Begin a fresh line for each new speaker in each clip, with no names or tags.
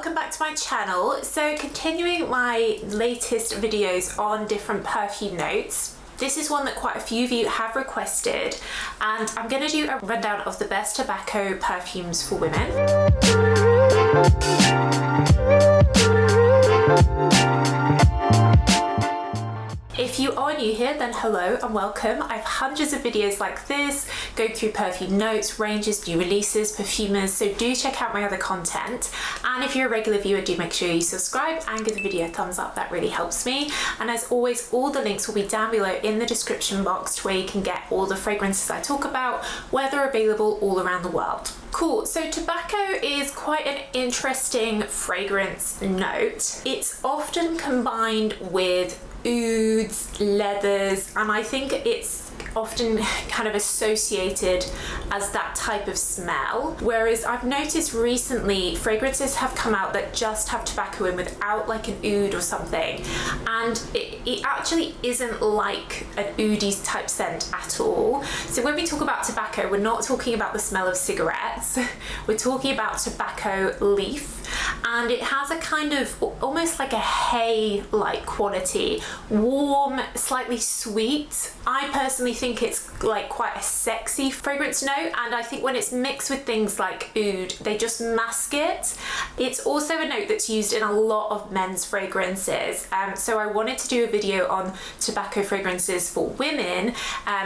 welcome back to my channel. So continuing my latest videos on different perfume notes, this is one that quite a few of you have requested, and I'm going to do a rundown of the best tobacco perfumes for women. If you are new here, then hello and welcome. I have hundreds of videos like this, go through perfume notes, ranges, new releases, perfumers, so do check out my other content. And if you're a regular viewer, do make sure you subscribe and give the video a thumbs up, that really helps me. And as always, all the links will be down below in the description box to where you can get all the fragrances I talk about, where they're available all around the world. Cool, so tobacco is quite an interesting fragrance note. It's often combined with ouds, leathers, and I think it's often kind of associated as that type of smell. Whereas I've noticed recently fragrances have come out that just have tobacco in without like an oud or something, and it actually isn't like an oudy type scent at all. So when we talk about tobacco, we're not talking about the smell of cigarettes, we're talking about tobacco leaf, and it has a kind of almost like a hay-like quality, warm, slightly sweet. I personally think it's like quite a sexy fragrance note, and I think when it's mixed with things like oud, they just mask it. It's also a note that's used in a lot of men's fragrances, so I wanted to do a video on tobacco fragrances for women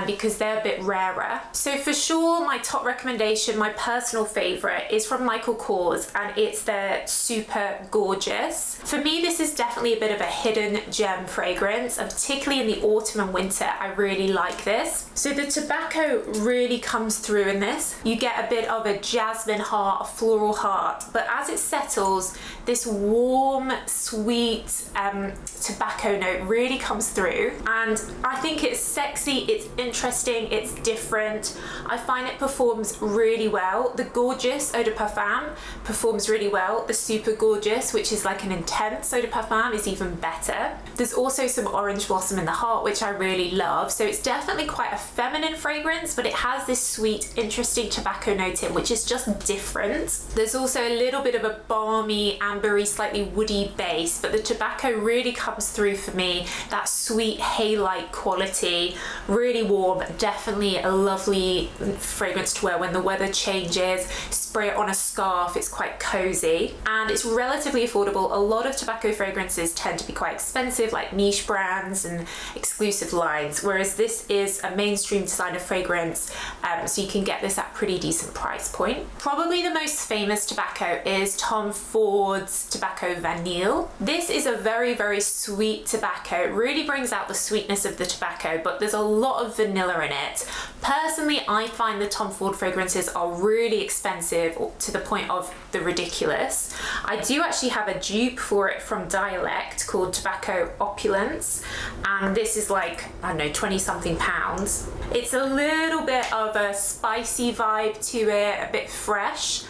because they're a bit rarer. So for sure, my top recommendation, my personal favorite, is from Michael Kors, and it's their Super Gorgeous. For me, this is definitely a bit of a hidden gem fragrance, and particularly in the autumn and winter, I really like this. So the tobacco really comes through in this. You get a bit of a jasmine heart, a floral heart, but as it settles, this warm, sweet tobacco note really comes through, and I think it's sexy, it's interesting, it's different. I find it performs really well. The Gorgeous Eau de Parfum performs really well. The Super Gorgeous, which is like an intense Eau de Parfum, is even better. There's also some orange blossom in the heart, which I really love. So it's definitely quite a feminine fragrance, but it has this sweet, interesting tobacco note in, which is just different. There's also a little bit of a balmy, ambery, slightly woody base, but the tobacco really comes through for me. That sweet hay-like quality, really warm, definitely a lovely fragrance to wear when the weather changes. Spray it on a scarf, it's quite cozy, and it's relatively affordable. A lot of tobacco fragrances tend to be quite expensive, like niche brands and exclusive lines, whereas this is a mainstream designer fragrance, so you can get this at pretty decent price point. Probably the most famous tobacco is Tom Ford's Tobacco Vanille. This is a very, very sweet tobacco. It really brings out the sweetness of the tobacco, but there's a lot of vanilla in it. Personally, I find the Tom Ford fragrances are really expensive, to the point of the ridiculous. I do actually have a dupe for it from Dialect called Tobacco Opulence, and this is like, I don't know, 20 something pounds. It's a little bit of a spicy vibe to it, a bit fresh.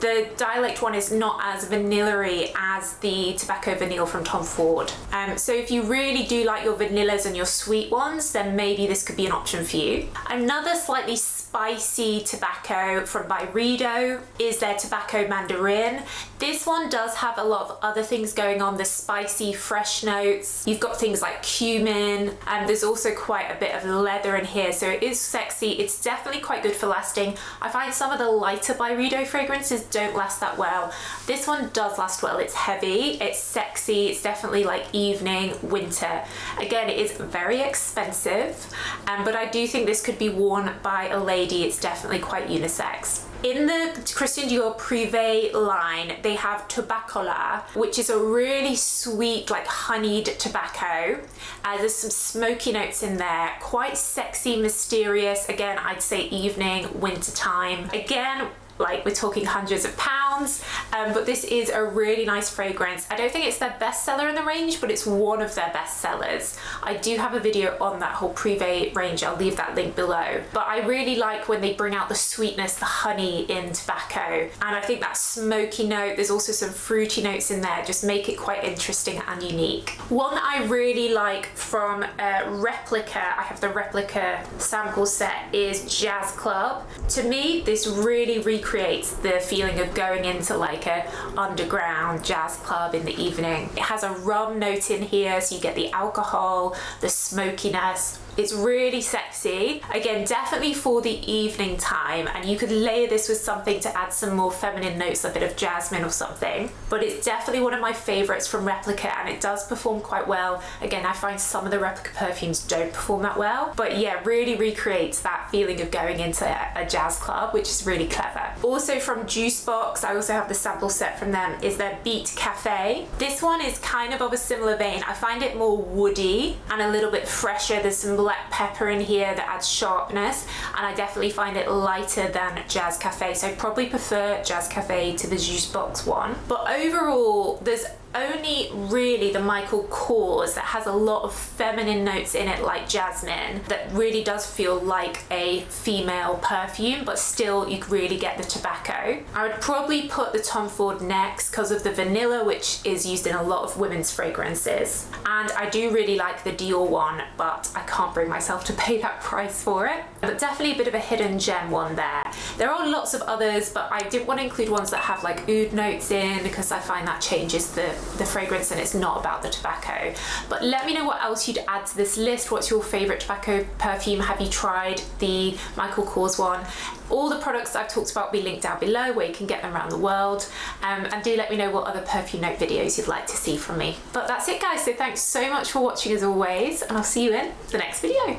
The Dialect one is not as vanilla-y as the Tobacco Vanille from Tom Ford. So if you really do like your vanillas and your sweet ones, then maybe this could be an option for you. Another slightly spicy tobacco from Byredo is their Tobacco Mandarin. This one does have a lot of other things going on, the spicy fresh notes. You've got things like cumin, and there's also quite a bit of leather in here, so it is sexy. It's definitely quite good for lasting. I find some of the lighter Byredo fragrances don't last that well. This one does last well. It's heavy, it's sexy, it's definitely like evening, winter. Again, it is very expensive, but I do think this could be worn by a lady. It's definitely quite unisex. In the Christian Dior Privé line, they have Tobacola, which is a really sweet, like honeyed tobacco. There's some smoky notes in there, quite sexy, mysterious. Again, I'd say evening, winter time. Again, like we're talking hundreds of pounds, but this is a really nice fragrance. I don't think it's their best seller in the range, but it's one of their best sellers. I do have a video on that whole Privé range, I'll leave that link below. But I really like when they bring out the sweetness, the honey in tobacco, and I think that smoky note, there's also some fruity notes in there, just make it quite interesting and unique. One that I really like from Replica, I have the Replica sample set, is Jazz Club. To me, this really recreates the feeling of going into like a underground jazz club in the evening. It has a rum note in here, so you get the alcohol, the smokiness. It's really sexy. Again, definitely for the evening time, and you could layer this with something to add some more feminine notes, a bit of jasmine or something. But it's definitely one of my favorites from Replica, and it does perform quite well. Again, I find some of the Replica perfumes don't perform that well, but yeah, really recreates that feeling of going into a jazz club, which is really clever. Also from Juicebox, I also have the sample set from them, is their Beat Cafe. This one is kind of a similar vein. I find it more woody and a little bit fresher. There's some black pepper in here that adds sharpness, and I definitely find it lighter than Jazz Cafe, so I probably prefer Jazz Cafe to the Juicebox one. But overall, there's only really the Michael Kors that has a lot of feminine notes in it, like jasmine, that really does feel like a female perfume, but still you really get the tobacco. I would probably put the Tom Ford next because of the vanilla, which is used in a lot of women's fragrances. And I do really like the Dior one, but I can't bring myself to pay that price for it. But definitely a bit of a hidden gem one there. There are lots of others, but I did want to include ones that have like oud notes in, because I find that changes the fragrance and it's not about the tobacco. But let me know what else you'd add to this list. What's your favorite tobacco perfume? Have you tried the Michael Kors one? All the products I've talked about will be linked down below where you can get them around the world. And do let me know what other perfume note videos you'd like to see from me. But that's it, guys. So thanks so much for watching as always, and I'll see you in the next video.